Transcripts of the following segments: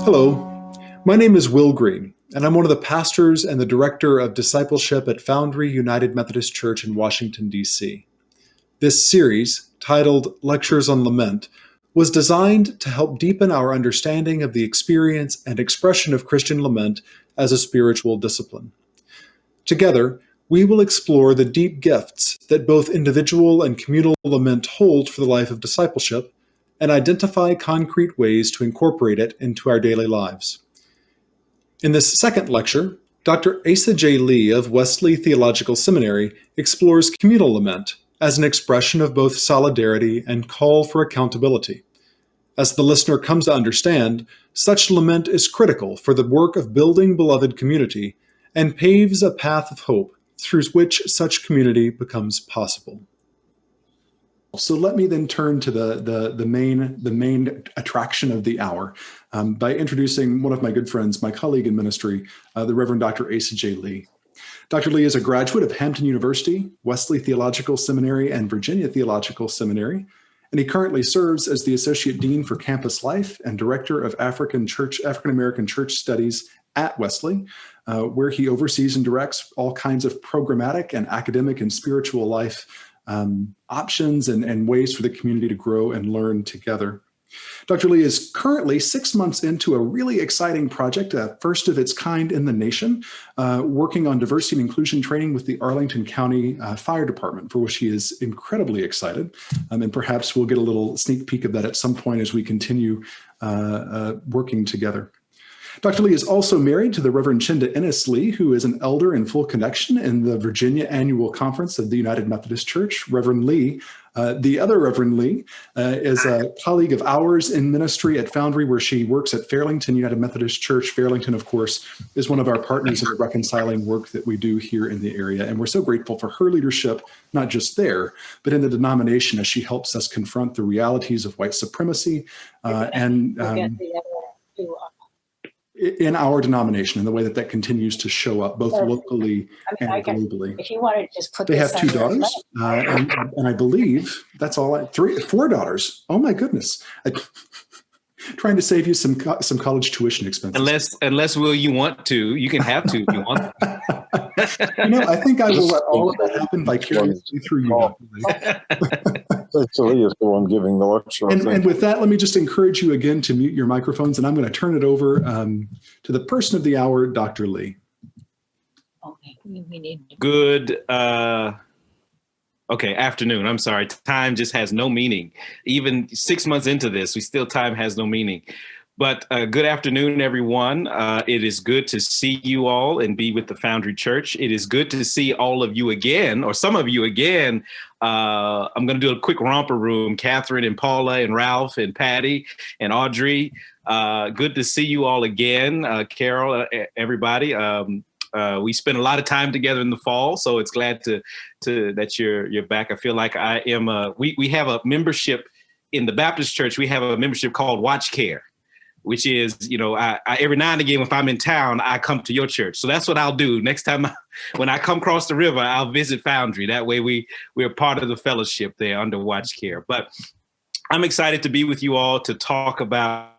Hello, my name is Will Green, and I'm one of the pastors and the director of Discipleship at Foundry United Methodist Church in Washington, D.C. This series, titled Lectures on Lament, was designed to help deepen our understanding of the experience and expression of Christian lament as a spiritual discipline. Together, we will explore the deep gifts that both individual and communal lament hold for the life of discipleship, and identify concrete ways to incorporate it into our daily lives. In this second lecture, Dr. Asa J. Lee of Wesley Theological Seminary explores communal lament as an expression of both solidarity and call for accountability. As the listener comes to understand, such lament is critical for the work of building beloved community and paves a path of hope through which such community becomes possible. So let me then turn to the main attraction of the hour by introducing one of my good friends, my colleague in ministry, the Reverend Dr. Asa J. Lee. Dr. Lee is a graduate of Hampton University, Wesley Theological Seminary, and Virginia Theological Seminary, and he currently serves as the Associate Dean for Campus Life and Director of African American Church Studies at Wesley, where he oversees and directs all kinds of programmatic and academic and spiritual life options and ways for the community to grow and learn together. Dr. Lee is currently 6 months into a really exciting project, first of its kind in the nation, working on diversity and inclusion training with the Arlington County Fire Department, for which he is incredibly excited. And perhaps we'll get a little sneak peek of that at some point as we continue working together. Dr. Lee is also married to the Reverend Chinda Ennis Lee, who is an elder in full connection in the Virginia Annual Conference of the United Methodist Church. Reverend Lee, the other Reverend Lee, is a colleague of ours in ministry at Foundry, where she works at Fairlington United Methodist Church. Fairlington, of course, is one of our partners in the reconciling work that we do here in the area. And we're so grateful for her leadership, not just there, but in the denomination as she helps us confront the realities of white supremacy in our denomination, and the way that continues to show up both locally and globally. If you want to just put they have 2 daughters, and I4 daughters. Oh my goodness! Trying to save you some college tuition expenses. Unless Will, you want to, you can have 2 if you want. I think I will let all of that happen vicariously through you. Lee is the one giving the lecture. And with that, let me just encourage you again to mute your microphones, and I'm going to turn it over to the person of the hour, Dr. Lee. Okay, we need to. Good. Afternoon. I'm sorry. Time just has no meaning. Even 6 months into this, time has no meaning. But good afternoon, everyone. It is good to see you all and be with the Foundry Church. It is good to see all of you again, or some of you again. I'm going to do a quick romper room. Catherine and Paula and Ralph and Patty and Audrey. Good to see you all again. Carol, everybody. We spent a lot of time together in the fall, so it's glad that you're back. I feel like I am. We have a membership in the Baptist Church. We have a membership called Watch Care, which is, I every now and again, if I'm in town, I come to your church. So that's what I'll do. Next time when I come across the river, I'll visit Foundry. That way we're part of the fellowship there under Watch Care. But I'm excited to be with you all to talk about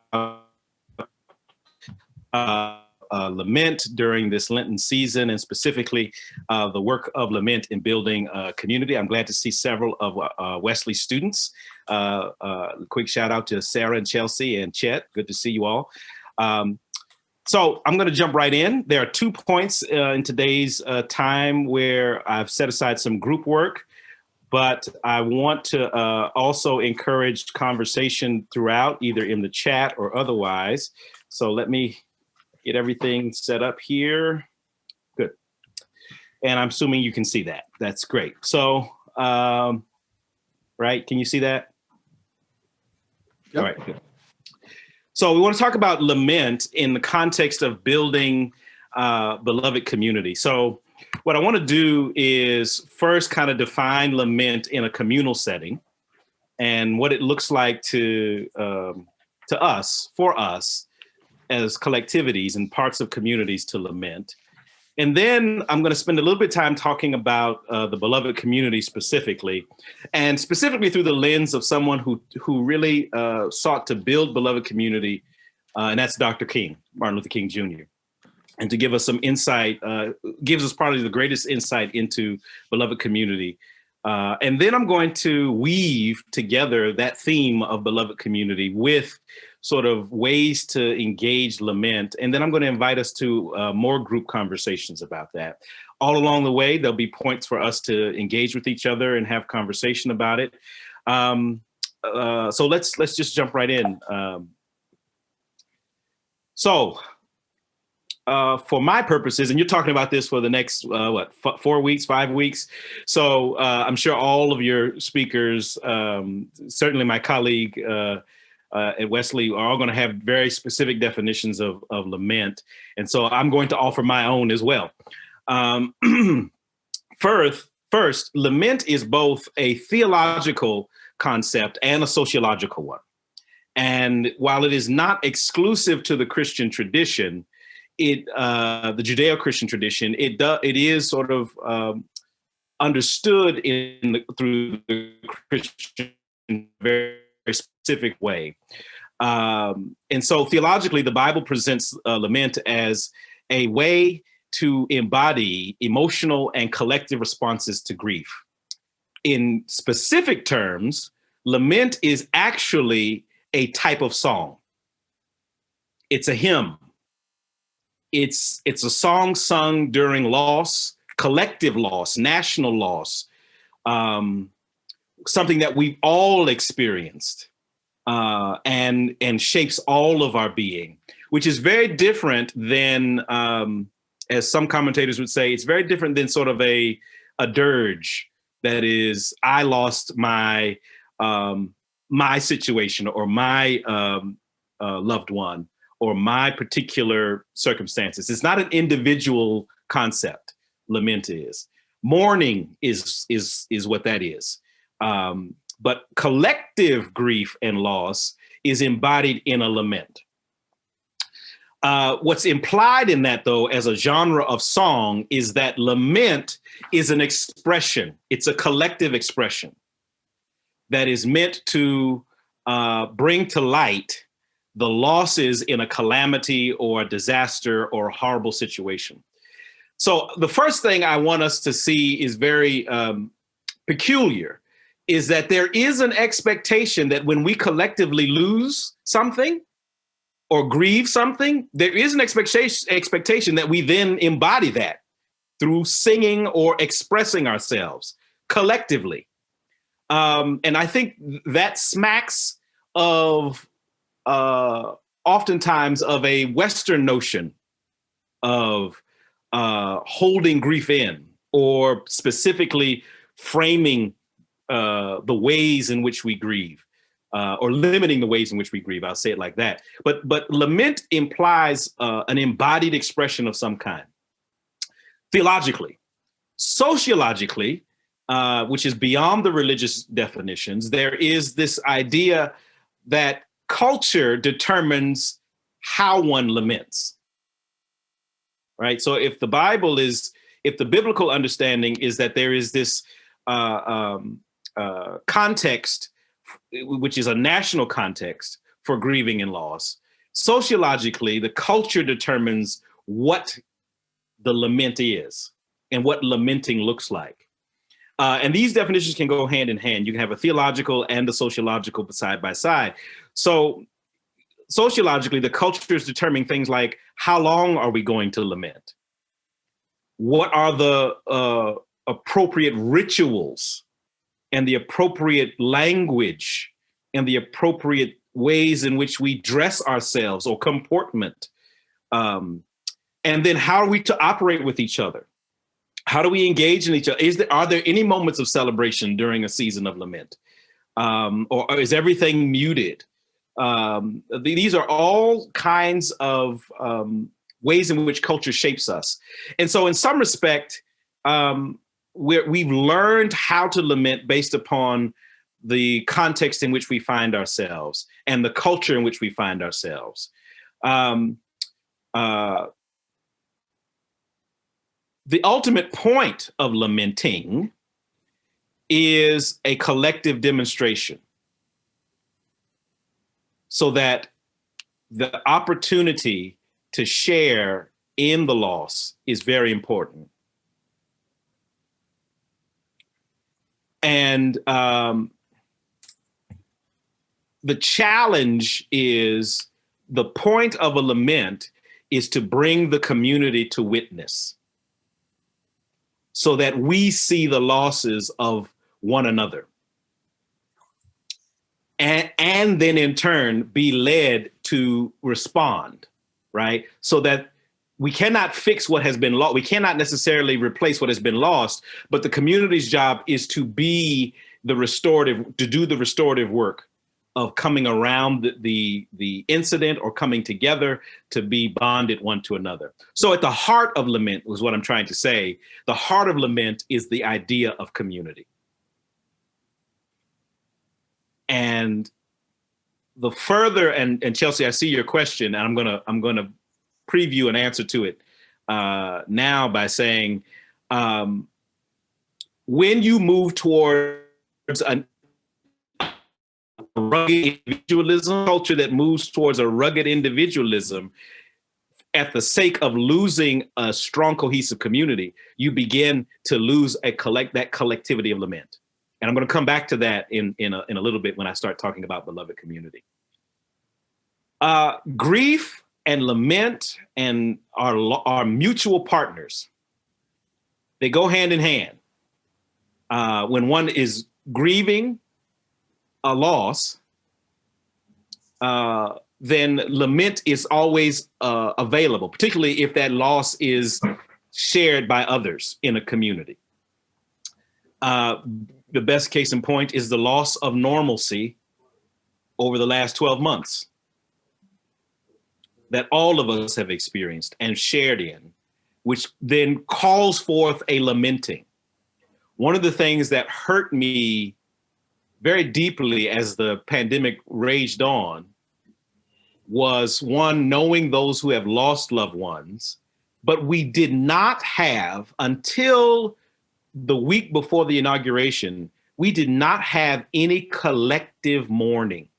lament during this Lenten season, and specifically the work of lament in building a community. I'm glad to see several of Wesley students. Quick shout out to Sarah and Chelsea and Chet. Good to see you all. So I'm going to jump right in. There are 2 points in today's time where I've set aside some group work, but I want to also encourage conversation throughout, either in the chat or otherwise. So let me get everything set up here. Good. And I'm assuming you can see that. That's great. So, right, can you see that? Yep. All right, good. So we want to talk about lament in the context of building beloved community. So what I want to do is first kind of define lament in a communal setting and what it looks like to us, for us, as collectivities and parts of communities to lament. And then I'm going to spend a little bit of time talking about the beloved community specifically, and specifically through the lens of someone who really sought to build beloved community and that's Dr. King, Martin Luther King Jr., and to give us some insight, gives us probably the greatest insight into beloved community. And then I'm going to weave together that theme of beloved community with sort of ways to engage lament. And then I'm going to invite us to more group conversations about that. All along the way, there'll be points for us to engage with each other and have conversation about it. So let's just jump right in. For my purposes, and you're talking about this for the next, 4 weeks, 5 weeks. So I'm sure all of your speakers, certainly my colleague at Wesley, are all going to have very specific definitions of lament. And so I'm going to offer my own as well. First, lament is both a theological concept and a sociological one. And while it is not exclusive to the Christian tradition, the Judeo-Christian tradition, it is sort of understood through the Christian very specific way. And so theologically, the Bible presents lament as a way to embody emotional and collective responses to grief. In specific terms, lament is actually a type of song. It's a hymn. It's a song sung during loss, collective loss, national loss, something that we've all experienced and shapes all of our being, which is very different than, as some commentators would say, it's very different than sort of a dirge. That is, I lost my situation or my loved one, or my particular circumstances. It's not an individual concept. Lament is. Mourning is what that is. But collective grief and loss is embodied in a lament. What's implied in that, though, as a genre of song, is that lament is an expression. It's a collective expression that is meant to bring to light the losses in a calamity or a disaster or a horrible situation. So the first thing I want us to see is very peculiar, is that there is an expectation that when we collectively lose something or grieve something, there is an expectation that we then embody that through singing or expressing ourselves collectively. And I think that smacks of oftentimes of a Western notion of holding grief in, or specifically framing the ways in which we grieve, or limiting the ways in which we grieve. I'll say it like that. But lament implies an embodied expression of some kind. Theologically, sociologically, which is beyond the religious definitions, there is this idea that culture determines how one laments, right? So if the biblical understanding is that there is this context, which is a national context for grieving and loss, sociologically, the culture determines what the lament is and what lamenting looks like. And these definitions can go hand in hand. You can have a theological and a sociological side by side. So sociologically, the culture is determining things like, how long are we going to lament? What are the appropriate rituals and the appropriate language and the appropriate ways in which we dress ourselves or comportment? And then how are we to operate with each other? How do we engage in each other? Are there any moments of celebration during a season of lament? Or is everything muted? These are all kinds of ways in which culture shapes us. And so in some respect, we've learned how to lament based upon the context in which we find ourselves and the culture in which we find ourselves. The ultimate point of lamenting is a collective demonstration, so that the opportunity to share in the loss is very important. And the challenge is, the point of a lament is to bring the community to witness so that we see the losses of one another. And then in turn be led to respond, right? So that we cannot fix what has been lost. We cannot necessarily replace what has been lost, but the community's job is to be the restorative, to do the restorative work of coming around the incident or coming together to be bonded one to another. So at the heart of lament was what I'm trying to say. The heart of lament is the idea of community. And the further, and Chelsea, I see your question, and I'm gonna preview an answer to it now by saying, when you move towards a rugged individualism, culture that moves towards a rugged individualism at the sake of losing a strong, cohesive community, you begin to lose that collectivity of lament. And I'm going to come back to that in a little bit when I start talking about beloved community. Grief and lament and our mutual partners, they go hand in hand. When one is grieving a loss, then lament is always available, particularly if that loss is shared by others in a community. The best case in point is the loss of normalcy over the last 12 months that all of us have experienced and shared in, which then calls forth a lamenting. One of the things that hurt me very deeply as the pandemic raged on was, one, knowing those who have lost loved ones, but we did not have, until the week before the inauguration, we did not have any collective mourning.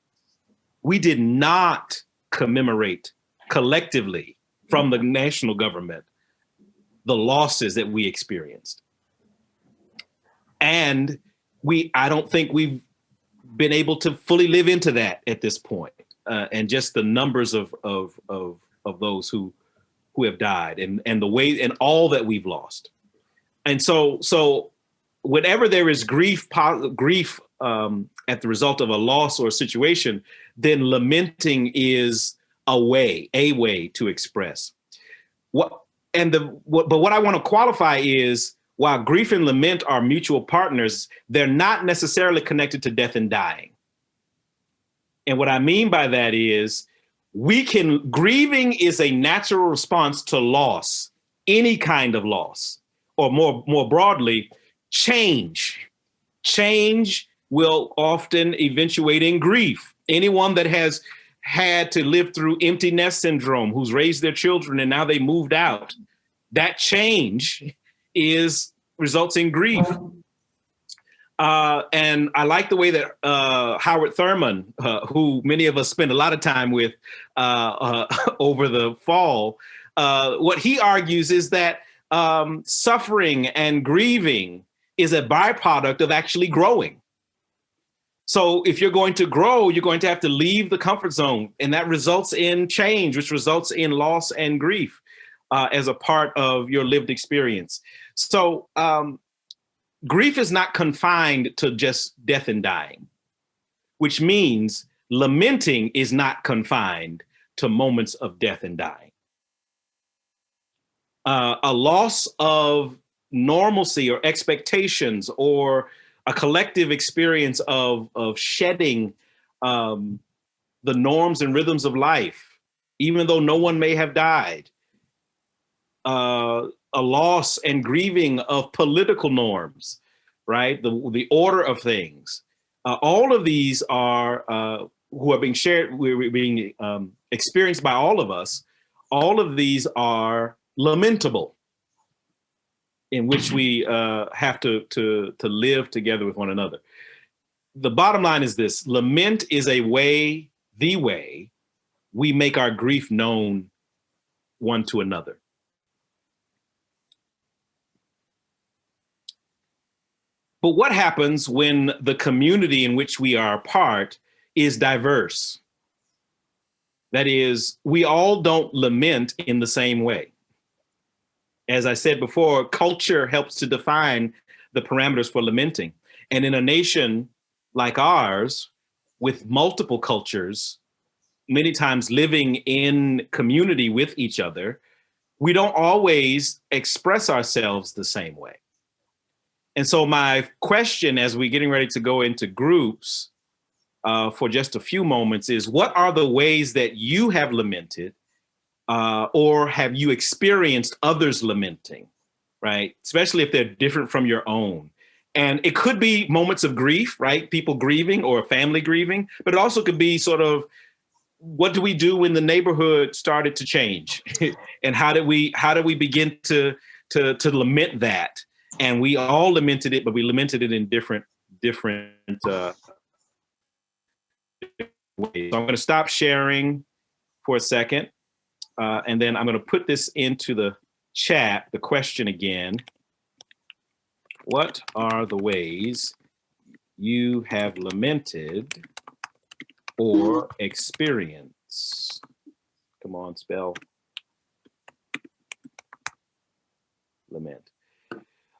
We did not commemorate collectively from the national government the losses that we experienced. And I don't think we've been able to fully live into that at this point. And just the numbers of those who have died and the way and all that we've lost. And so whenever there is grief at the result of a loss or a situation, then lamenting is a way to express. But what I want to qualify is, while grief and lament are mutual partners, they're not necessarily connected to death and dying. And what I mean by that is, grieving is a natural response to loss, any kind of loss. Or more broadly, change. Change will often eventuate in grief. Anyone that has had to live through empty nest syndrome, who's raised their children and now they moved out, that change results in grief. And I like the way that Howard Thurman, who many of us spend a lot of time with over the fall, what he argues is that suffering and grieving is a byproduct of actually growing. So if you're going to grow, you're going to have to leave the comfort zone, and that results in change, which results in loss and grief as a part of your lived experience. So grief is not confined to just death and dying, which means lamenting is not confined to moments of death and dying. A loss of normalcy or expectations, or a collective experience of shedding the norms and rhythms of life, even though no one may have died. A loss and grieving of political norms, right? The order of things. All of these are who are being shared, we're being experienced by all of us. All of these are lamentable, in which we have to live together with one another. The bottom line is this: lament is the way we make our grief known one to another. But what happens when the community in which we are a part is diverse? That is, we all don't lament in the same way. As I said before, culture helps to define the parameters for lamenting. And in a nation like ours, with multiple cultures, many times living in community with each other, we don't always express ourselves the same way. And so my question, as we're getting ready to go into groups for just a few moments, is what are the ways that you have lamented or have you experienced others lamenting, right? Especially if they're different from your own. And it could be moments of grief, right? People grieving or family grieving, but it also could be sort of, what do we do when the neighborhood started to change? And how do we begin to lament that? And we all lamented it, but we lamented it in different ways. So I'm going to stop sharing for a second. And then I'm going to put this into the chat, the question again. What are the ways you have lamented or experienced? Come on, spell lament.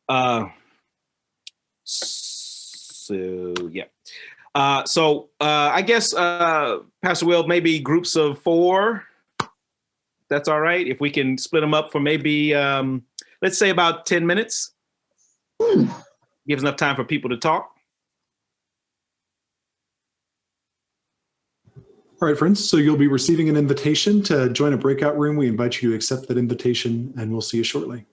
I guess, Pastor Will, maybe groups of 4. That's all right. If we can split them up for maybe, let's say about 10 minutes. Gives enough time for people to talk. All right, friends. So you'll be receiving an invitation to join a breakout room. We invite you to accept that invitation, and we'll see you shortly.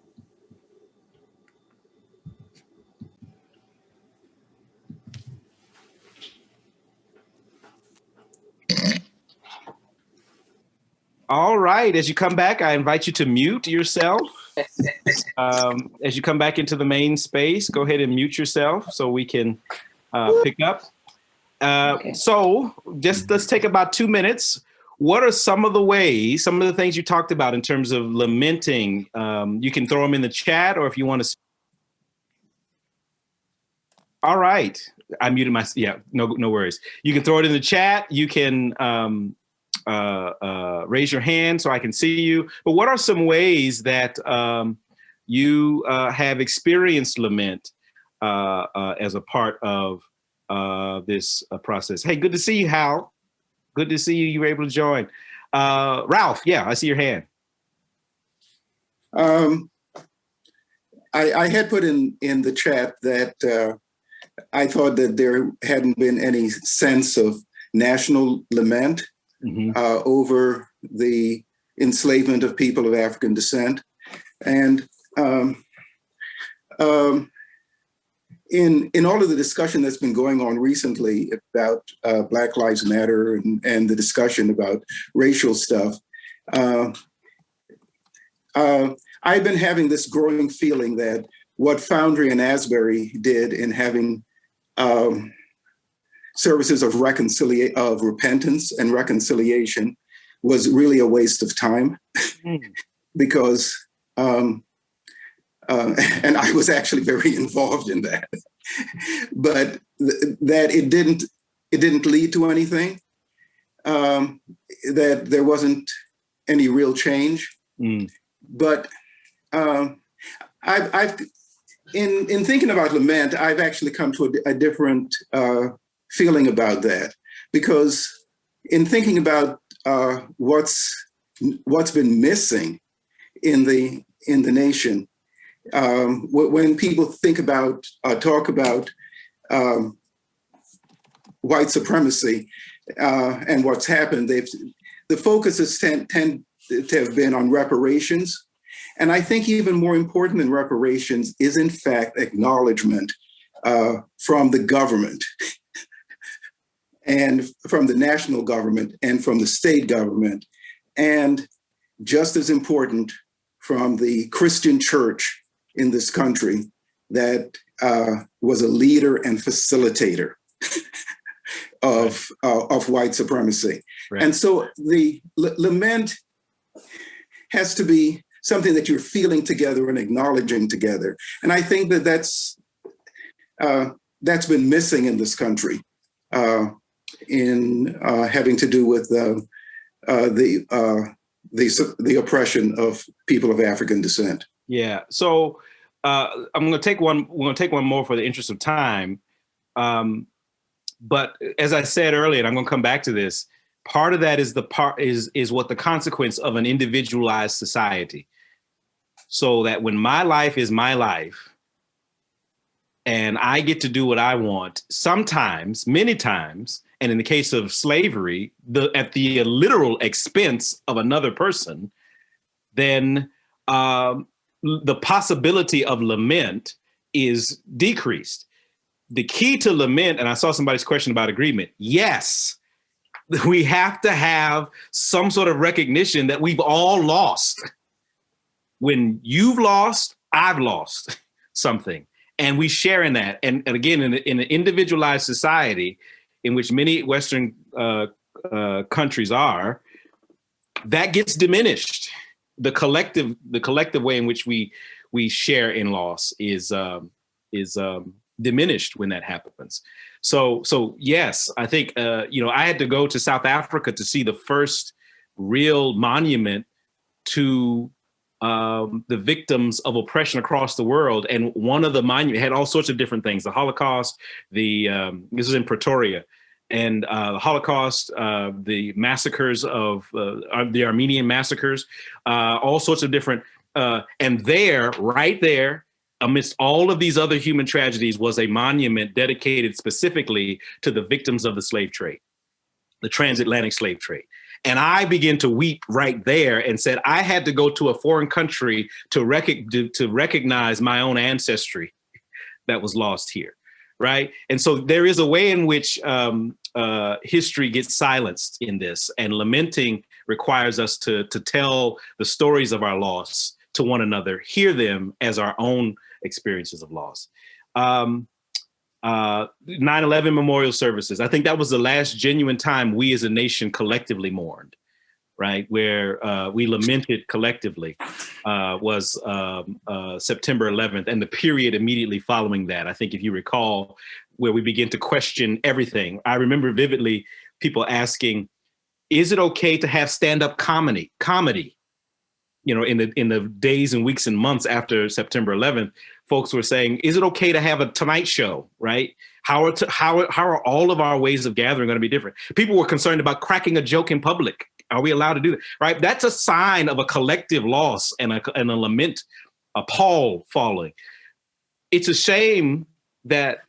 All right. As you come back, I invite you to mute yourself. As you come back into the main space, go ahead and mute yourself so we can pick up. Okay. So just let's take about 2 minutes. What are some of the ways, some of the things you talked about in terms of lamenting? You can throw them in the chat, or if you want to. All right. I muted myself. Yeah, no worries. You can throw it in the chat. You can raise your hand so I can see you. But what are some ways that you have experienced lament as a part of this process? Hey, good to see you, Hal. Good to see you. You were able to join. Ralph, yeah, I see your hand. I had put in the chat that I thought that there hadn't been any sense of national lament over the enslavement of people of African descent. And in all of the discussion that's been going on recently about Black Lives Matter and the discussion about racial stuff, I've been having this growing feeling that what Foundry and Asbury did in having services of repentance and reconciliation was really a waste of time because, and I was actually very involved in that, but that it didn't lead to anything, that there wasn't any real change. But I've in thinking about lament, I've actually come to a different feeling about that, because in thinking about what's been missing in the nation, when people talk about white supremacy and what's happened, the focus has tend to have been on reparations. And I think even more important than reparations is, in fact, acknowledgement from the government and from the national government and from the state government, and just as important, from the Christian church in this country that was a leader and facilitator of white supremacy. Right. And so the lament has to be something that you're feeling together and acknowledging together. And I think that that's been missing in this country in having to do with the oppression of people of African descent. Yeah. So I'm going to take one. We're going to take one more for the interest of time. But as I said earlier, and I'm going to come back to this, part of that is what the consequence of an individualized society. So that when my life is my life and I get to do what I want, sometimes, many times, and in the case of slavery, at the literal expense of another person, then the possibility of lament is decreased. The key to lament, and I saw somebody's question about agreement. Yes, we have to have some sort of recognition that we've all lost. When you've lost, I've lost something, and we share in that. And again, in an individualized society, in which many Western countries are, that gets diminished. The collective way in which we share in loss is diminished when that happens. So yes, I think I had to go to South Africa to see the first real monument to the victims of oppression across the world, and one of the monuments had all sorts of different things: the Holocaust, this was in Pretoria, and the Holocaust, the massacres of the Armenian massacres, all sorts of different, and right there, amidst all of these other human tragedies, was a monument dedicated specifically to the victims of the slave trade, the transatlantic slave trade. And I began to weep right there and said, I had to go to a foreign country to recognize my own ancestry that was lost here, right? And so there is a way in which history gets silenced in this, and lamenting requires us to tell the stories of our loss to one another, hear them as our own experiences of loss. 9/11 memorial services. I think that was the last genuine time we as a nation collectively mourned, right? Where we lamented collectively was September 11th and the period immediately following that. I think if you recall, where we begin to question everything. I remember vividly people asking, is it okay to have stand-up comedy? In the days and weeks and months after September 11th, folks were saying, is it okay to have a Tonight Show, right? How are all of our ways of gathering going to be different? People were concerned about cracking a joke in public. Are we allowed to do that, right? That's a sign of a collective loss and a lament, a pall falling. It's a shame that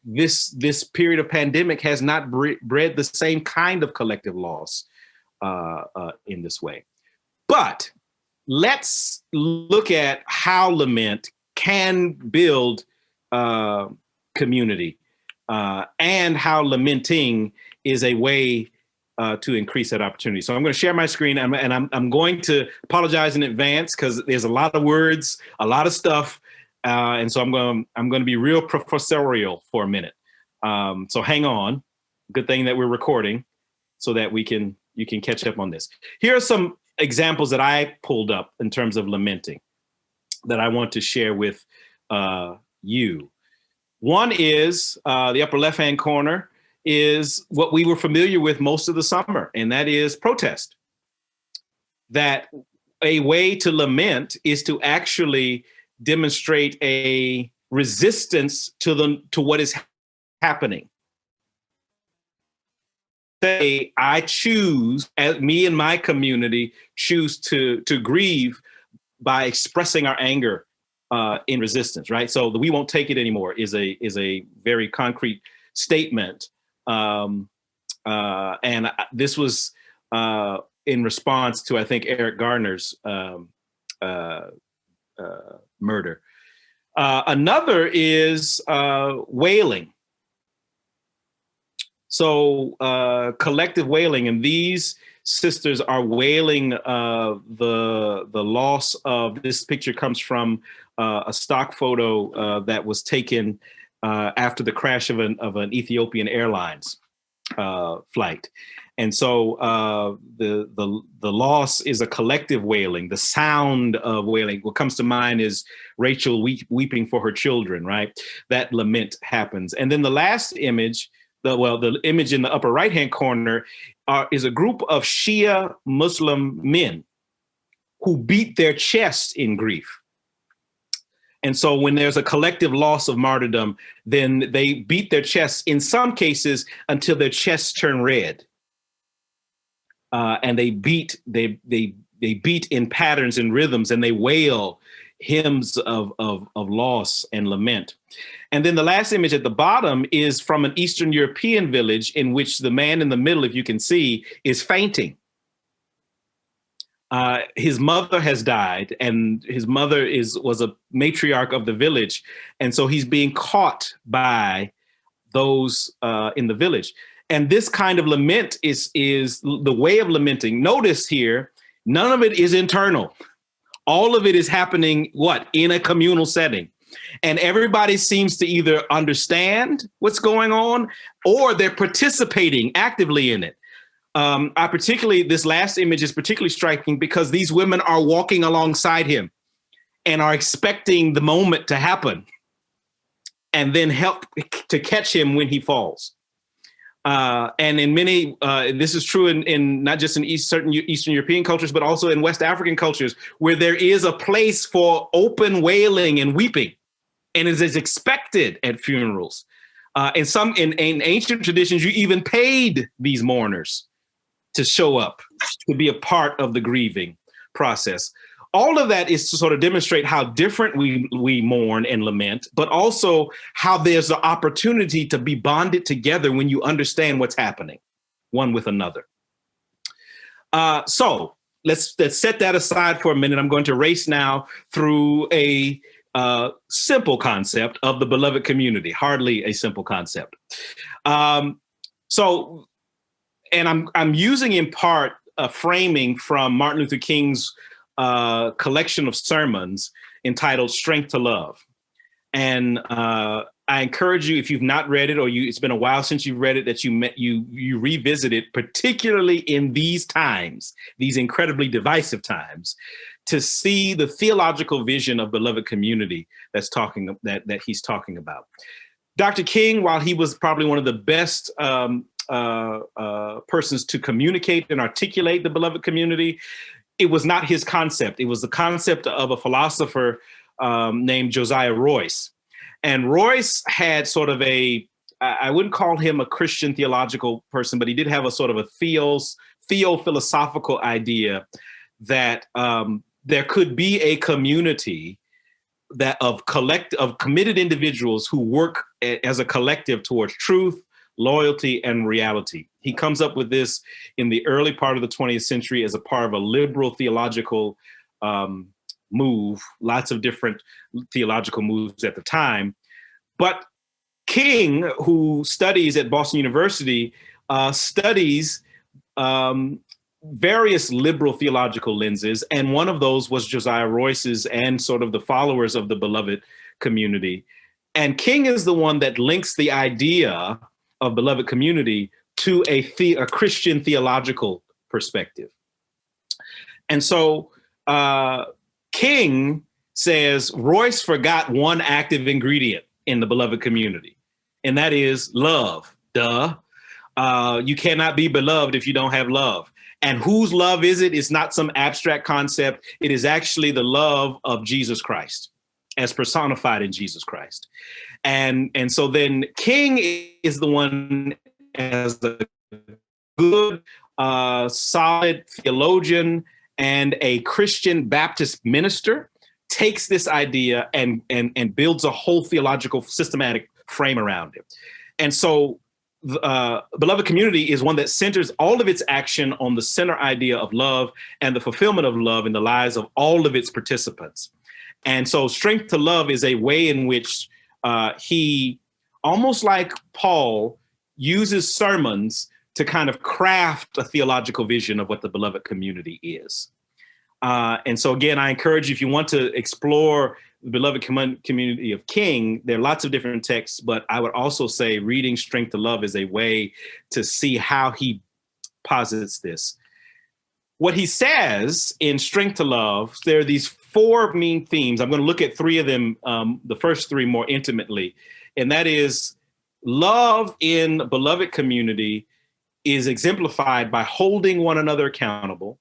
this period of pandemic has not bred the same kind of collective loss in this way. But let's look at how lament can build community and how lamenting is a way to increase that opportunity. So I'm going to share my screen, and I'm going to apologize in advance because there's a lot of words, a lot of stuff, and so I'm going to be real professorial for a minute. So hang on. Good thing that we're recording so that you can catch up on this. Here are some examples that I pulled up in terms of lamenting that I want to share with you. One is the upper left-hand corner is what we were familiar with most of the summer, and that is protest. That a way to lament is to actually demonstrate a resistance to what is happening. Say, I choose, as me and my community choose to grieve by expressing our anger in resistance, right? So the "we won't take it anymore" is a very concrete statement, and this was in response to, I think, Eric Garner's murder. Another is wailing. So collective wailing, and these sisters are wailing the loss of. This picture comes from a stock photo that was taken after the crash of an Ethiopian Airlines flight. And so the loss is a collective wailing, the sound of wailing. What comes to mind is Rachel weeping for her children, right? That lament happens. And then the last image, the image in the upper right-hand corner is a group of Shia Muslim men who beat their chest in grief. And so when there's a collective loss of martyrdom, then they beat their chests in some cases until their chests turn red. And they beat in patterns and rhythms, and they wail hymns of loss and lament. And then the last image at the bottom is from an Eastern European village in which the man in the middle, if you can see, is fainting. His mother has died, and his mother was a matriarch of the village. And so he's being caught by those in the village. And this kind of lament is the way of lamenting. Notice here, none of it is internal. All of it is happening, in a communal setting. And everybody seems to either understand what's going on or they're participating actively in it. This last image is particularly striking because these women are walking alongside him and are expecting the moment to happen and then help to catch him when he falls. And in many, this is true in not just in certain Eastern European cultures, but also in West African cultures, where there is a place for open wailing and weeping, and it is expected at funerals. In ancient traditions, you even paid these mourners to show up, to be a part of the grieving process. All of that is to sort of demonstrate how different we mourn and lament, but also how there's the opportunity to be bonded together when you understand what's happening one with another. So let's set that aside for a minute. I'm going to race now through a simple concept of the beloved community, hardly a simple concept. And I'm using in part a framing from Martin Luther King's collection of sermons entitled Strength to Love. And I encourage you, if you've not read it or it's been a while since you've read it, that you revisit it, particularly in these times, these incredibly divisive times, to see the theological vision of beloved community that he's talking about. Dr. King, while he was probably one of the best persons to communicate and articulate the beloved community, it was not his concept. It was the concept of a philosopher named Josiah Royce. And Royce had sort of I wouldn't call him a Christian theological person, but he did have a sort of a theo-philosophical idea that there could be a community of committed individuals who work as a collective towards truth, loyalty, and reality. He comes up with this in the early part of the 20th century as a part of a liberal theological move, lots of different theological moves at the time. But King, who studies at Boston University, studies various liberal theological lenses, and one of those was Josiah Royce's and sort of the followers of the beloved community. And King is the one that links the idea of beloved community to a Christian theological perspective. And so King says Royce forgot one active ingredient in the beloved community, and that is love. Duh. You cannot be beloved if you don't have love. And whose love is it? It's not some abstract concept. It is actually the love of Jesus Christ, as personified in Jesus Christ. And so then King is the one, as a good, solid theologian and a Christian Baptist minister, takes this idea and builds a whole theological systematic frame around it. And so beloved community is one that centers all of its action on the center idea of love and the fulfillment of love in the lives of all of its participants. And so Strength to Love is a way in which he, almost like Paul, uses sermons to kind of craft a theological vision of what the beloved community is. And so again, I encourage you, if you want to explore the beloved community of King, there are lots of different texts, but I would also say reading Strength to Love is a way to see how he posits this. What he says in Strength to Love, there are these four main themes. I'm going to look at three of them, the first three more intimately. And that is love in beloved community is exemplified by holding one another accountable,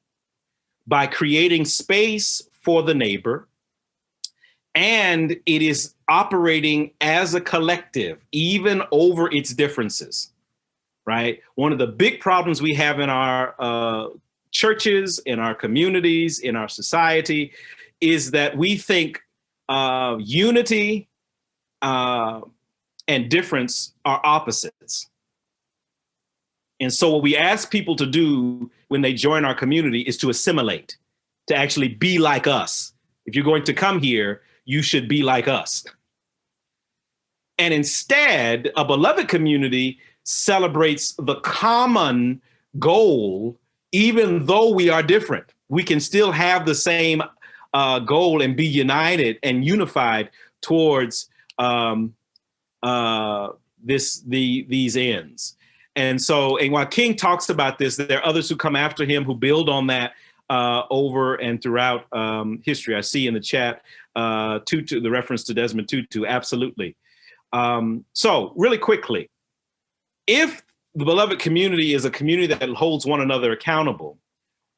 by creating space for the neighbor, and it is operating as a collective, even over its differences, right? One of the big problems we have in our churches, in our communities, in our society, is that we think unity and difference are opposites. And so what we ask people to do when they join our community is to assimilate, to actually be like us. If you're going to come here, you should be like us. And instead, a beloved community celebrates the common goal, even though we are different. We can still have the same goal and be united and unified towards these ends. And so, and while King talks about this, there are others who come after him who build on that over and throughout history. I see in the chat Tutu, the reference to Desmond Tutu, absolutely. So really quickly, if the beloved community is a community that holds one another accountable,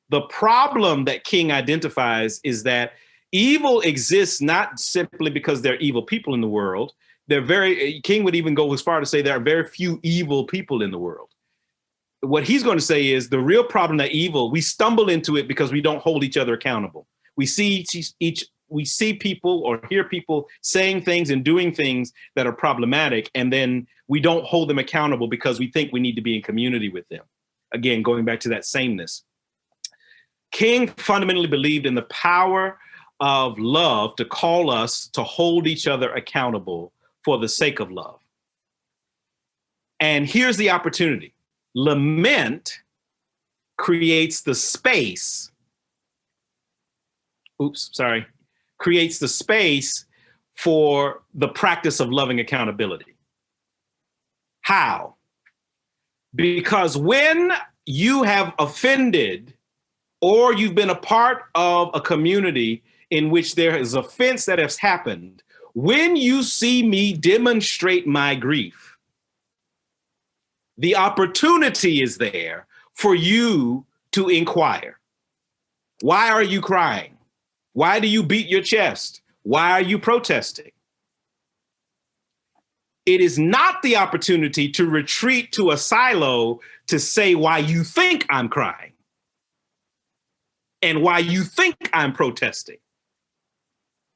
the problem that King identifies is that evil exists not simply because there are evil people in the world. King would even go as far to say there are very few evil people in the world. What he's going to say is the real problem that evil, we stumble into it because we don't hold each other accountable. We see people or hear people saying things and doing things that are problematic, and then we don't hold them accountable because we think we need to be in community with them. Again, going back to that sameness. King fundamentally believed in the power of love to call us to hold each other accountable for the sake of love. And here's the opportunity. Lament creates the space. Creates the space for the practice of loving accountability. How? Because when you have offended or you've been a part of a community in which there is offense that has happened, when you see me demonstrate my grief, the opportunity is there for you to inquire. Why are you crying? Why do you beat your chest? Why are you protesting? It is not the opportunity to retreat to a silo to say why you think I'm crying and why you think I'm protesting,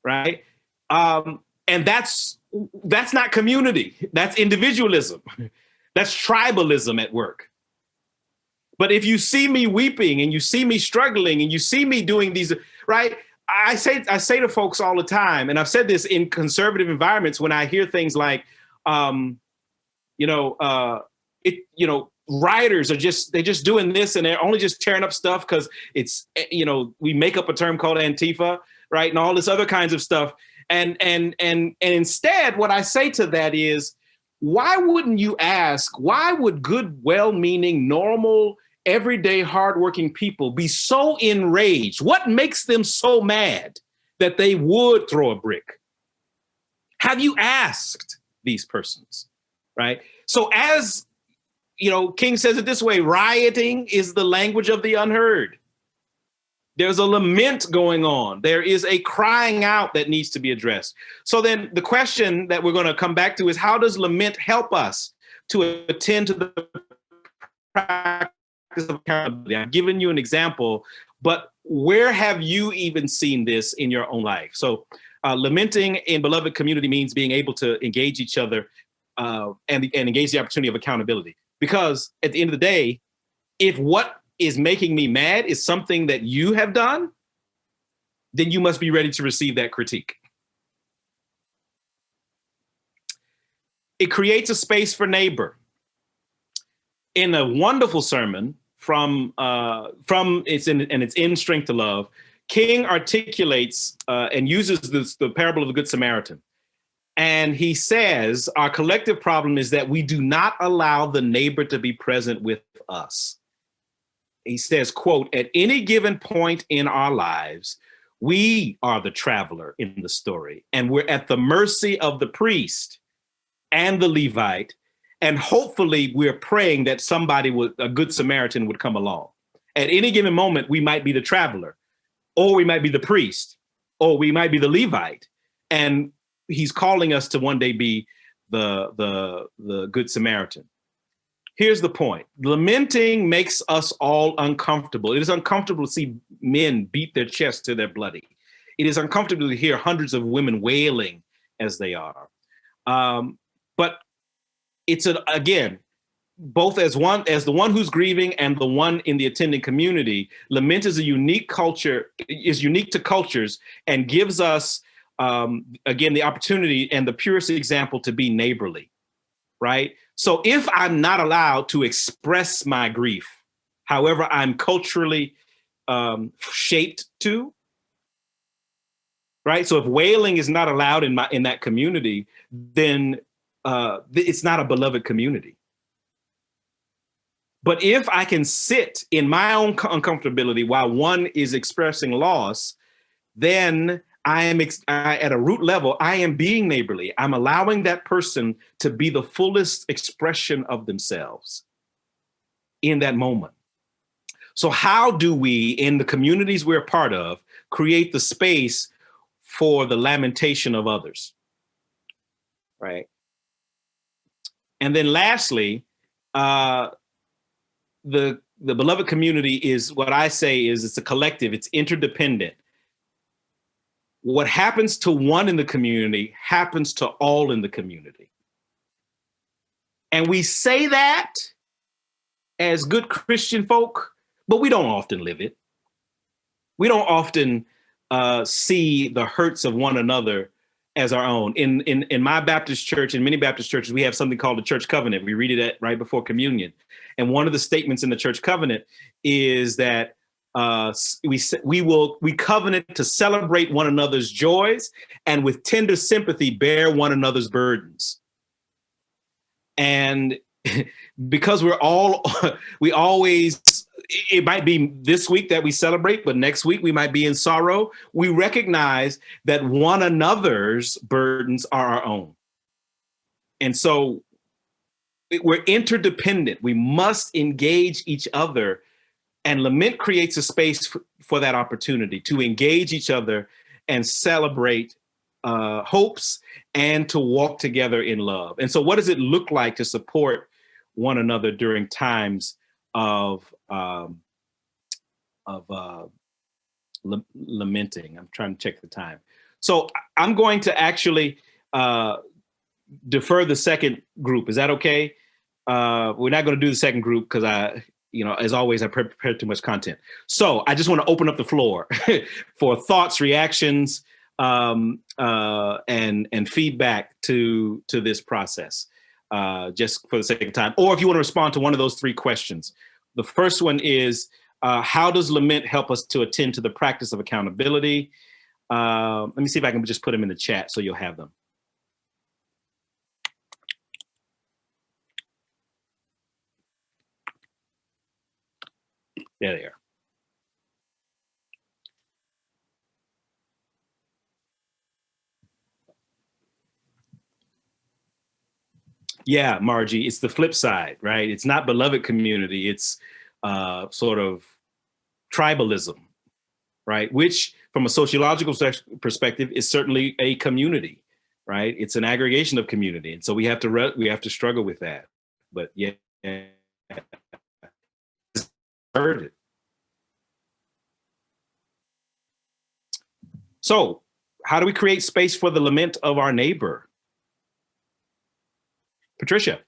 right? And that's not community. That's individualism. That's tribalism at work. But if you see me weeping and you see me struggling and you see me doing these, right? I say to folks all the time, and I've said this in conservative environments when I hear things like, rioters are just doing this and they're only just tearing up stuff because it's, we make up a term called Antifa, right? And all this other kinds of stuff. And instead, what I say to that is, why wouldn't you ask, why would good, well-meaning, normal, everyday, hardworking people be so enraged? What makes them so mad that they would throw a brick? Have you asked these persons, right? So as, King says it this way, rioting is the language of the unheard. There's a lament going on. There is a crying out that needs to be addressed. So then the question that we're going to come back to is, how does lament help us to attend to the practice of accountability? I've given you an example, but where have you even seen this in your own life? So lamenting in beloved community means being able to engage each other and engage the opportunity of accountability. Because at the end of the day, if what is making me mad is something that you have done, then you must be ready to receive that critique. It creates a space for neighbor. In a wonderful sermon it's in Strength to Love, King articulates and uses the parable of the Good Samaritan. And he says, our collective problem is that we do not allow the neighbor to be present with us. He says, quote, at any given point in our lives, we are the traveler in the story, and we're at the mercy of the priest and the Levite. And hopefully we're praying that a good Samaritan would come along. At any given moment, we might be the traveler, or we might be the priest, or we might be the Levite. And he's calling us to one day be the good Samaritan. Here's the point. Lamenting makes us all uncomfortable. It is uncomfortable to see men beat their chests till they're bloody. It is uncomfortable to hear hundreds of women wailing as they are. But it's again, both as the one who's grieving and the one in the attending community, lament is unique to cultures and gives us, again, the opportunity and the purest example to be neighborly, right? So if I'm not allowed to express my grief, however I'm culturally shaped to, right? So if wailing is not allowed in that community, then it's not a beloved community. But if I can sit in my own uncomfortability while one is expressing loss, then I am at a root level, I am being neighborly. I'm allowing that person to be the fullest expression of themselves in that moment. So how do we, in the communities we're a part of, create the space for the lamentation of others, right? And then lastly, the beloved community is what I say is it's a collective, it's interdependent. What happens to one in the community happens to all in the community. And we say that as good Christian folk, but we don't often live it. We don't often see the hurts of one another as our own. In my Baptist church, in many Baptist churches, we have something called the church covenant. We read it right before communion. And one of the statements in the church covenant is that we covenant to celebrate one another's joys and with tender sympathy bear one another's burdens. And because it might be this week that we celebrate, but next week we might be in sorrow. We recognize that one another's burdens are our own. And so we're interdependent. We must engage each other. And lament creates a space for that opportunity to engage each other and celebrate hopes and to walk together in love. And so what does it look like to support one another during times of lamenting? I'm trying to check the time. So I'm going to actually defer the second group. Is that okay? We're not going to do the second group because as always, I prepared too much content. So I just want to open up the floor for thoughts, reactions, and feedback to this process, just for the sake of time. Or if you want to respond to one of those three questions. The first one is, how does lament help us to attend to the practice of accountability? Let me see if I can just put them in the chat so you'll have them. There they are. Yeah, Margie, it's the flip side, right? It's not beloved community. It's sort of tribalism, right? Which, from a sociological perspective, is certainly a community, right? It's an aggregation of community, and so we have to struggle with that. But yeah, heard it. So, how do we create space for the lament of our neighbor? Patricia.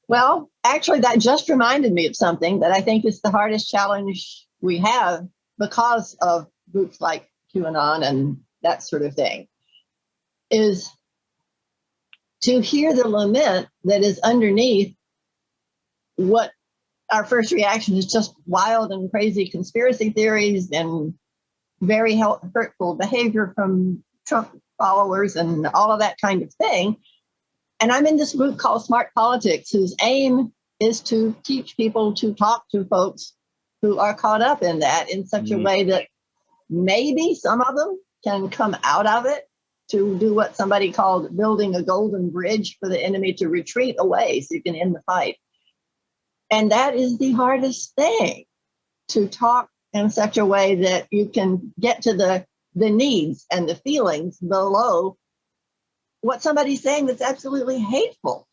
Well, actually, that just reminded me of something that I think is the hardest challenge we have because of groups like QAnon and that sort of thing, is to hear the lament that is underneath what our first reaction is just wild and crazy conspiracy theories and very hurtful behavior from Trump followers and all of that kind of thing. And I'm in this group called Smart Politics, whose aim is to teach people to talk to folks who are caught up in that in such a way that maybe some of them can come out of it to do what somebody called building a golden bridge for the enemy to retreat away so you can end the fight. And that is the hardest thing, to talk in such a way that you can get to the needs and the feelings below what somebody's saying that's absolutely hateful.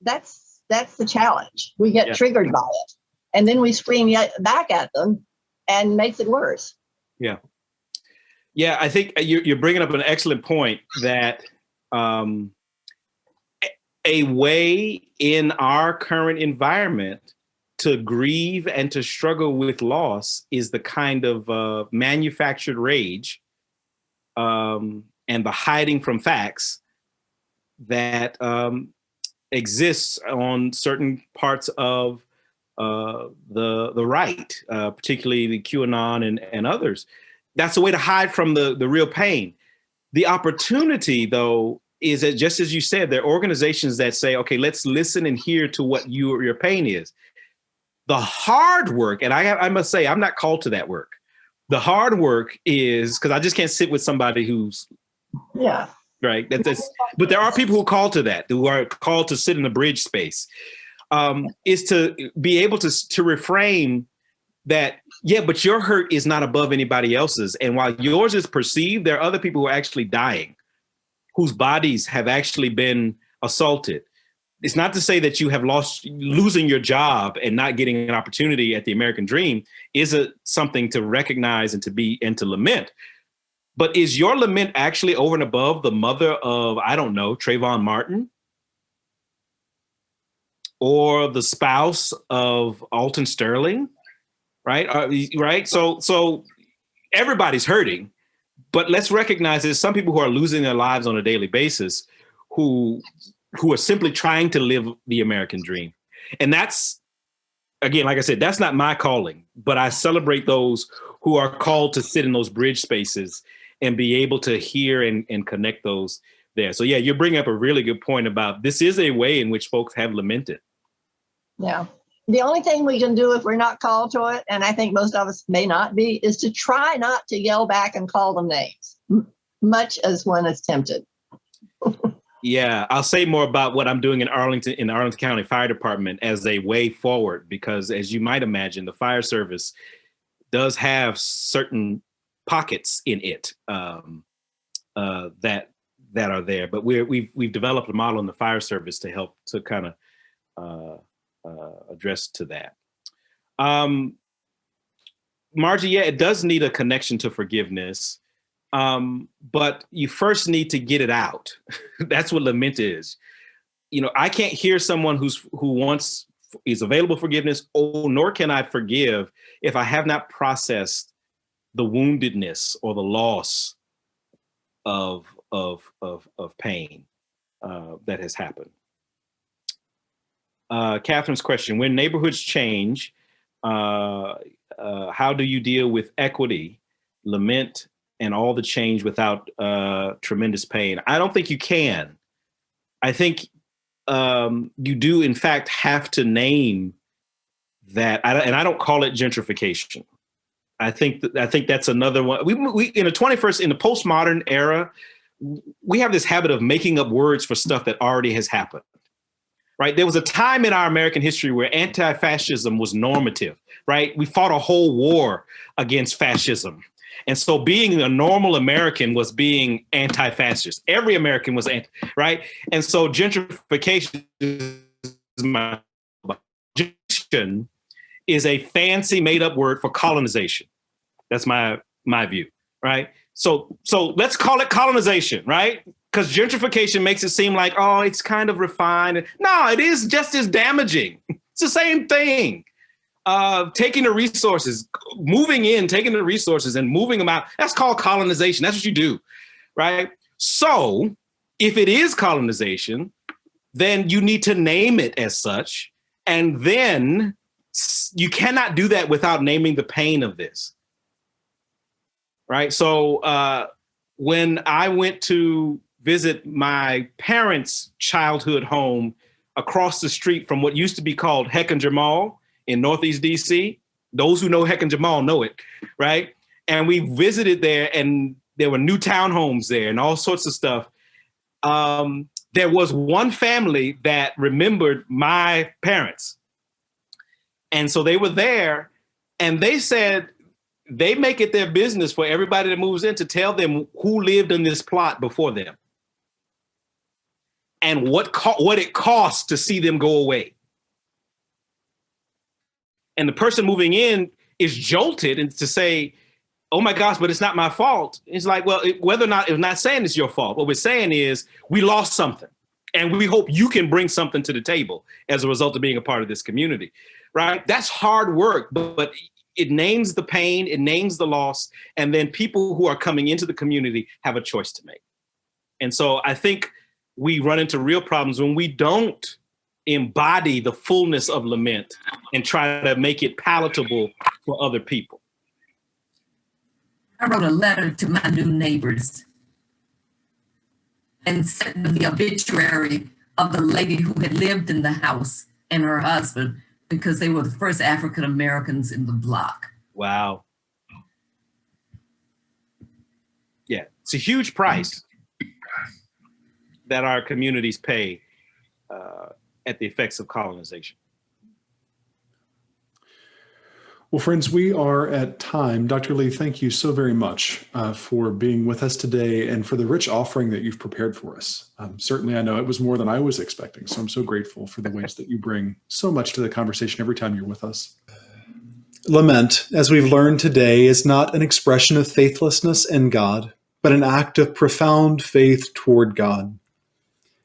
That's the challenge. We get triggered by it. And then we scream back at them and makes it worse. Yeah. Yeah, I think you're bringing up an excellent point that a way in our current environment to grieve and to struggle with loss is the kind of manufactured rage and the hiding from facts that exists on certain parts of the right, particularly the QAnon and others. That's a way to hide from the real pain. The opportunity, though, is that, just as you said, there are organizations that say, okay, let's listen and hear to what your pain is. The hard work, and I must say, I'm not called to that work. The hard work is, because I just can't sit with somebody who's, right. But there are people who are called to that, who are called to sit in the bridge space, is to be able to reframe that, but your hurt is not above anybody else's. And while yours is perceived, there are other people who are actually dying, whose bodies have actually been assaulted. It's not to say that you have losing your job and not getting an opportunity at the American dream is something to recognize and to lament. But is your lament actually over and above the mother of, I don't know, Trayvon Martin? Or the spouse of Alton Sterling? Right? Right. So everybody's hurting, but let's recognize there's some people who are losing their lives on a daily basis who are simply trying to live the American dream. And that's, again, like I said, that's not my calling, but I celebrate those who are called to sit in those bridge spaces and be able to hear and connect those there. So yeah, you're bringing up a really good point about this is a way in which folks have lamented. Yeah. The only thing we can do if we're not called to it, and I think most of us may not be, is to try not to yell back and call them names, much as one is tempted. Yeah, I'll say more about what I'm doing in the Arlington County Fire Department as a way forward, because as you might imagine, the fire service does have certain pockets in it that are there. But we've developed a model in the fire service to help to kind of address to that. Margie, yeah, it does need a connection to forgiveness, but you first need to get it out. That's what lament is. I can't hear someone who is available forgiveness, nor can I forgive if I have not processed the woundedness or the loss of pain that has happened. Catherine's question: when neighborhoods change, how do you deal with equity, lament, and all the change without tremendous pain? I don't think you can. I think you do, in fact, have to name that, and I don't call it gentrification. I think that's another one. We in the postmodern era, we have this habit of making up words for stuff that already has happened. Right? There was a time in our American history where anti-fascism was normative, right? We fought a whole war against fascism. And so being a normal American was being anti-fascist. Every American was right? And so gentrification is a fancy made up word for colonization. That's my view, right? So let's call it colonization, right? Because gentrification makes it seem like, oh, it's kind of refined. No, it is just as damaging. It's the same thing. Taking the resources, taking the resources and moving them out. That's called colonization. That's what you do, right? So if it is colonization, then you need to name it as such And then you cannot do that without naming the pain of this. Right. So when I went to visit my parents' childhood home across the street from what used to be called Heckinger Mall in Northeast DC, those who know Heckinger Mall know it, right? And we visited there, and there were new townhomes there and all sorts of stuff. There was one family that remembered my parents. And so they were there, and they said they make it their business for everybody that moves in to tell them who lived in this plot before them and what it costs to see them go away. And the person moving in is jolted and to say, oh my gosh, but it's not my fault. It's like, well, whether or not, it's not saying it's your fault. What we're saying is we lost something, and we hope you can bring something to the table as a result of being a part of this community, right? That's hard work, but it names the pain, it names the loss, and then people who are coming into the community have a choice to make. And so I think we run into real problems when we don't embody the fullness of lament and try to make it palatable for other people. I wrote a letter to my new neighbors and sent them the obituary of the lady who had lived in the house and her husband, because they were the first African Americans in the block. Wow. Yeah, it's a huge price that our communities pay at the effects of colonization. Well, friends, we are at time. Dr. Lee, thank you so very much for being with us today and for the rich offering that you've prepared for us. Certainly, I know it was more than I was expecting, so I'm so grateful for the ways that you bring so much to the conversation every time you're with us. Lament, as we've learned today, is not an expression of faithlessness in God, but an act of profound faith toward God.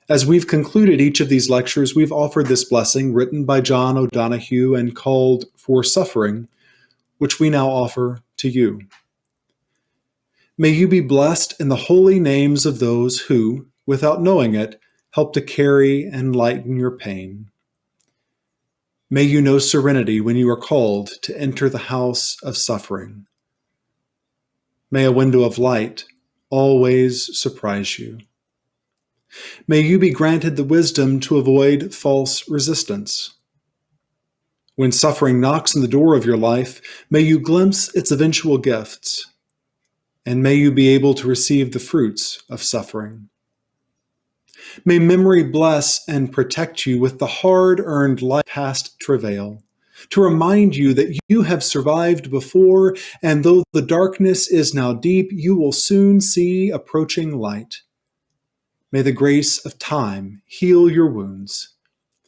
As we've concluded each of these lectures, we've offered this blessing written by John O'Donohue and called For Suffering, which we now offer to you. May you be blessed in the holy names of those who, without knowing it, help to carry and lighten your pain. May you know serenity when you are called to enter the house of suffering. May a window of light always surprise you. May you be granted the wisdom to avoid false resistance. When suffering knocks on the door of your life, may you glimpse its eventual gifts, and may you be able to receive the fruits of suffering. May memory bless and protect you with the hard-earned life past travail, to remind you that you have survived before, and though the darkness is now deep, you will soon see approaching light. May the grace of time heal your wounds.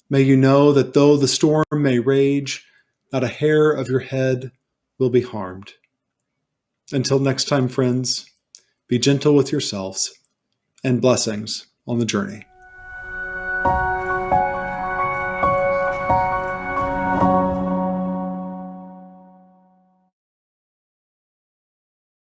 May you know that though the storm may rage, not a hair of your head will be harmed. Until next time, friends, be gentle with yourselves, and blessings on the journey.